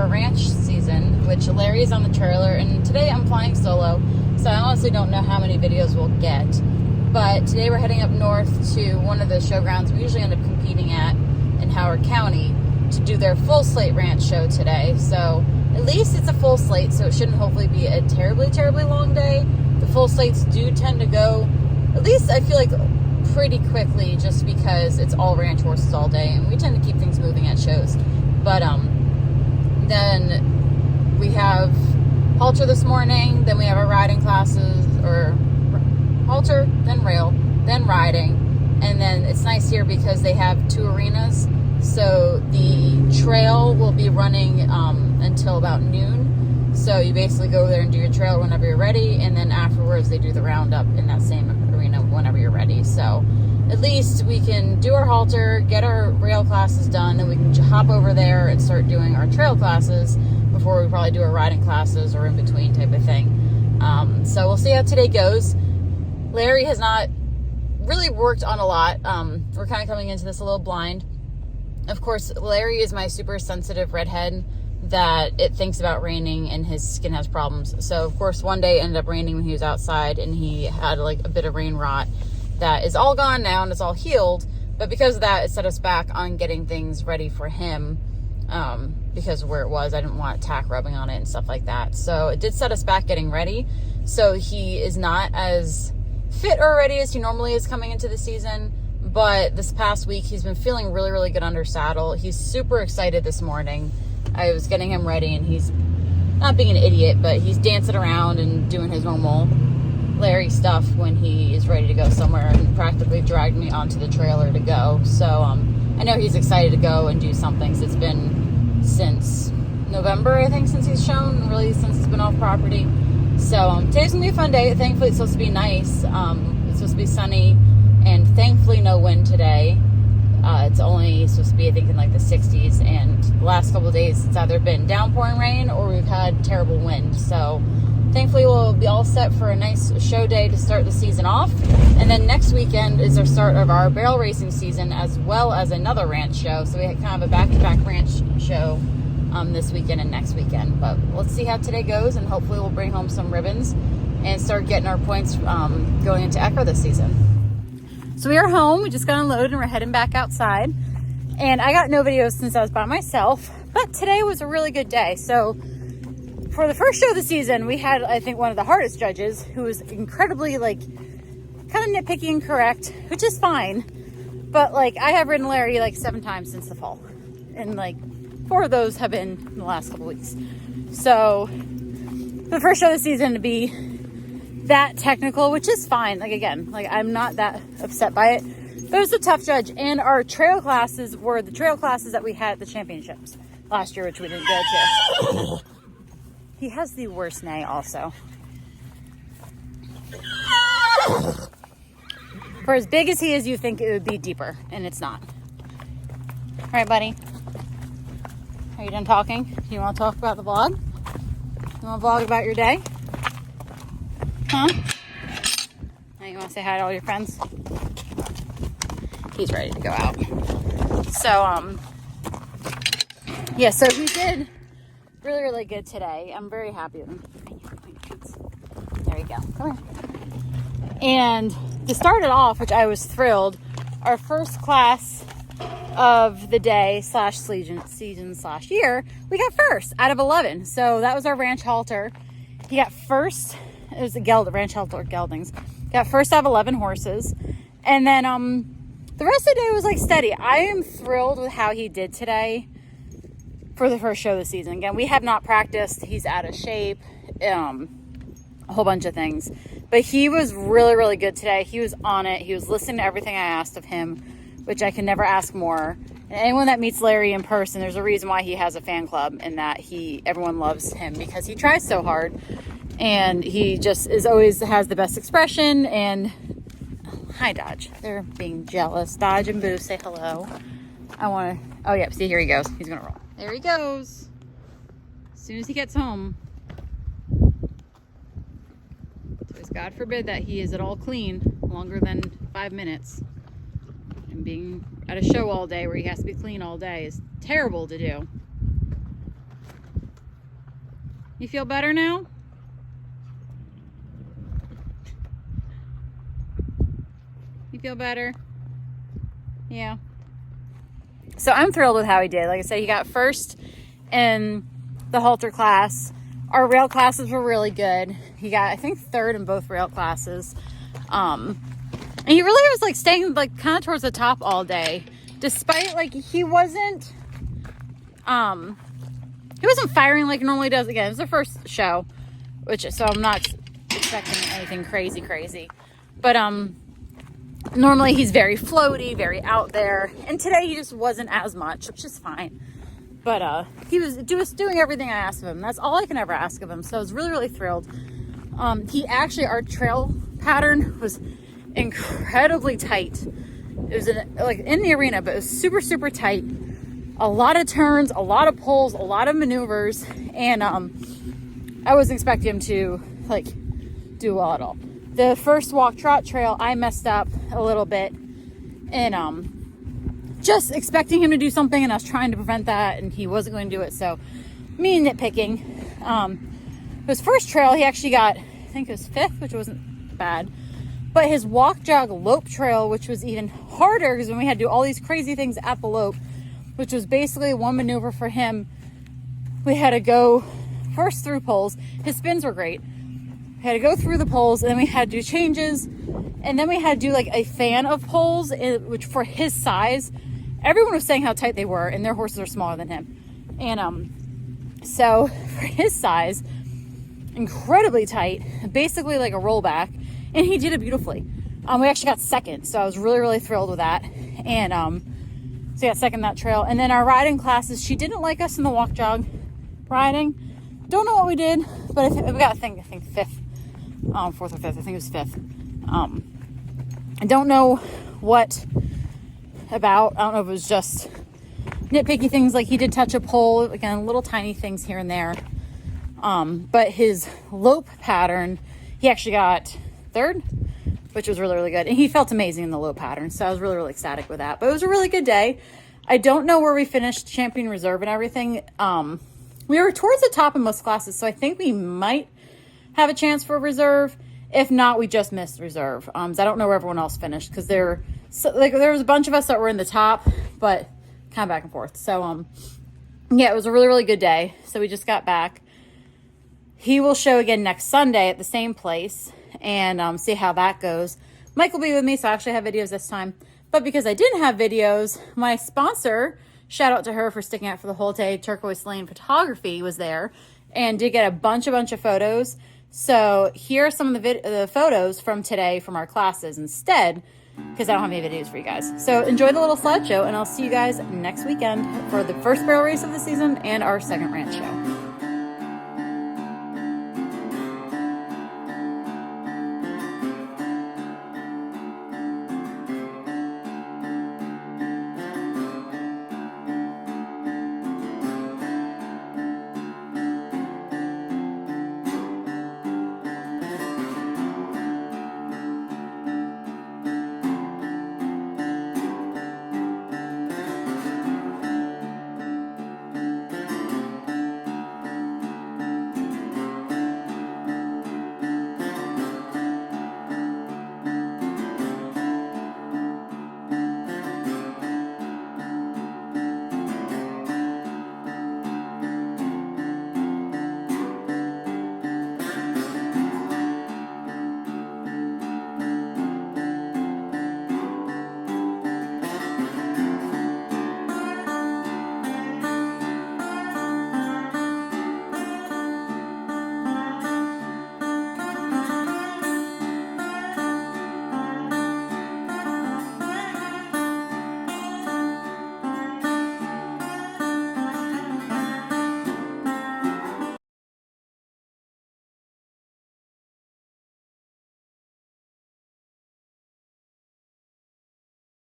our ranch season, which Larry is on the trailer, and today I'm flying solo, so I honestly don't know how many videos we'll get. But today we're heading up north to one of the showgrounds we usually end up competing at in Howard County to do their full slate ranch show today. So at least it's a full slate, so it shouldn't hopefully be a terribly, terribly long day. The full slates do tend to go, at least I feel like, pretty quickly, just because it's all ranch horses all day, and we tend to keep things moving at shows. But then we have halter this morning, then we have our riding classes, or halter, then rail, then riding, and then it's nice here because they have 2 arenas, so the trail will be running until about noon, so you basically go over there and do your trail whenever you're ready, and then afterwards they do the roundup in that same arena whenever you're ready. So at least we can do our halter, get our rail classes done, and we can hop over there and start doing our trail classes before we probably do our riding classes or in between type of thing. So we'll see how today goes. Larry has not really worked on a lot. We're kind of coming into this a little blind. Of course, Larry is my super sensitive redhead that it thinks about raining and his skin has problems. So of course one day it ended up raining when he was outside, and he had like a bit of rain rot that is all gone now and it's all healed. But because of that, it set us back on getting things ready for him, because of where it was, I didn't want tack rubbing on it and stuff like that. So it did set us back getting ready. So he is not as fit or ready as he normally is coming into the season. But this past week, he's been feeling really, really good under saddle. He's super excited this morning. I was getting him ready, and he's not being an idiot, but he's dancing around and doing his normal Larry stuff when he is ready to go somewhere, and practically dragged me onto the trailer to go. So I know he's excited to go and do something. So it's been since November, I think, since he's shown, really since it's been off property. So today's gonna be a fun day. Thankfully it's supposed to be nice. It's supposed to be sunny, and thankfully no wind today. It's only supposed to be, I think, in like the 60s, and the last couple of days it's either been downpouring rain or we've had terrible wind. So thankfully we'll be all set for a nice show day to start the season off. And then next weekend is our start of our barrel racing season, as well as another ranch show. So we kind of a back-to-back ranch show this weekend and next weekend. But let's see how today goes, and hopefully we'll bring home some ribbons and start getting our points going into ECRRA this season. So we are home. We just got unloaded and we're heading back outside. And I got no videos since I was by myself, but today was a really good day. So for the first show of the season, we had, I think, one of the hardest judges, who was incredibly, like, kind of nitpicky and correct, which is fine. But, like, I have ridden Larry, like, 7 times since the fall. And, like, 4 of those have been in the last couple weeks. So the first show of the season to be that technical, which is fine. Like, again, like, I'm not that upset by it. But it was a tough judge. And our trail classes were the trail classes that we had at the championships last year, which we didn't go to. He has the worst neigh also. For as big as he is, you think it would be deeper, and it's not. All right, buddy. Are you done talking? Do you want to talk about the vlog? You want to vlog about your day? Huh? Now you want to say hi to all your friends? He's ready to go out. So, yeah, so he did really, really good today. I'm very happy with him. There you go. Come here. And to start it off, which I was thrilled, our first class of the day / season / year, we got first out of 11. So that was our ranch halter. He got first. It was a ranch halter geldings. Got first out of 11 horses. And then the rest of the day was like steady. I am thrilled with how he did today for the first show of the season. Again, we have not practiced. He's out of shape. A whole bunch of things. But he was really, really good today. He was on it. He was listening to everything I asked of him, which I can never ask more. And anyone that meets Larry in person, there's a reason why he has a fan club, and that everyone loves him because he tries so hard. And he just always has the best expression. And hi, Dodge. They're being jealous. Dodge and Boo, say hello. Oh, yeah, see, here he goes. He's going to roll. There he goes. As soon as he gets home. So it's God forbid that he is at all clean longer than 5 minutes. And being at a show all day where he has to be clean all day is terrible to do. You feel better now? You feel better? Yeah. So I'm thrilled with how he did. Like I said, he got first in the halter class. Our rail classes were really good. He got, I think, third in both rail classes. And he really was like staying like kind of towards the top all day, despite like he wasn't firing like he normally does. Again, it's the first show, so I'm not expecting anything crazy. But normally he's very floaty, very out there, and today he just wasn't as much, which is fine. But he was doing everything I asked of him. That's all I can ever ask of him. So I was really thrilled. He actually, our trail pattern was incredibly tight. It was like in the arena, but it was super tight. A lot of turns, a lot of pulls, a lot of maneuvers, and I wasn't expecting him to like do well at all. The first walk trot trail, I messed up a little bit, and just expecting him to do something, and I was trying to prevent that, and he wasn't going to do it. So me nitpicking. His first trail, he actually got, I think it was 5th, which wasn't bad. But his walk jog lope trail, which was even harder, because when we had to do all these crazy things at the lope, which was basically one maneuver for him, we had to go first through poles. His spins were great. We had to go through the poles, and then we had to do changes, and then we had to do like a fan of poles, which for his size, everyone was saying how tight they were, and their horses are smaller than him. And so for his size, incredibly tight, basically like a rollback, and he did it beautifully. We actually got second, so I was really thrilled with that. And so he got second in that trail. And then our riding classes, she didn't like us in the walk jog riding. Don't know what we did, but we got I think 5th, 4th or 5th. I think it was 5th. I don't know what about. I don't know if it was just nitpicky things, like he did touch a pole, again, little tiny things here and there. But his lope pattern, he actually got 3rd, which was really good. And he felt amazing in the lope pattern. So I was really ecstatic with that. But it was a really good day. I don't know where we finished champion reserve and everything. We were towards the top in most classes, so I think we might have a chance for reserve. If not, we just missed reserve. I don't know where everyone else finished, because there was a bunch of us that were in the top, but kind of back and forth. So yeah, it was a really good day. So we just got back. He will show again next Sunday at the same place, and see how that goes. Mike will be with me, so I actually have videos this time. But because I didn't have videos, my sponsor, shout out to her for sticking out for the whole day, Turqouise Lane Photography, was there and did get a bunch of photos. So here are some of the photos from today from our classes instead, because I don't have any videos for you guys. So enjoy the little slideshow, and I'll see you guys next weekend for the first barrel race of the season and our second ranch show.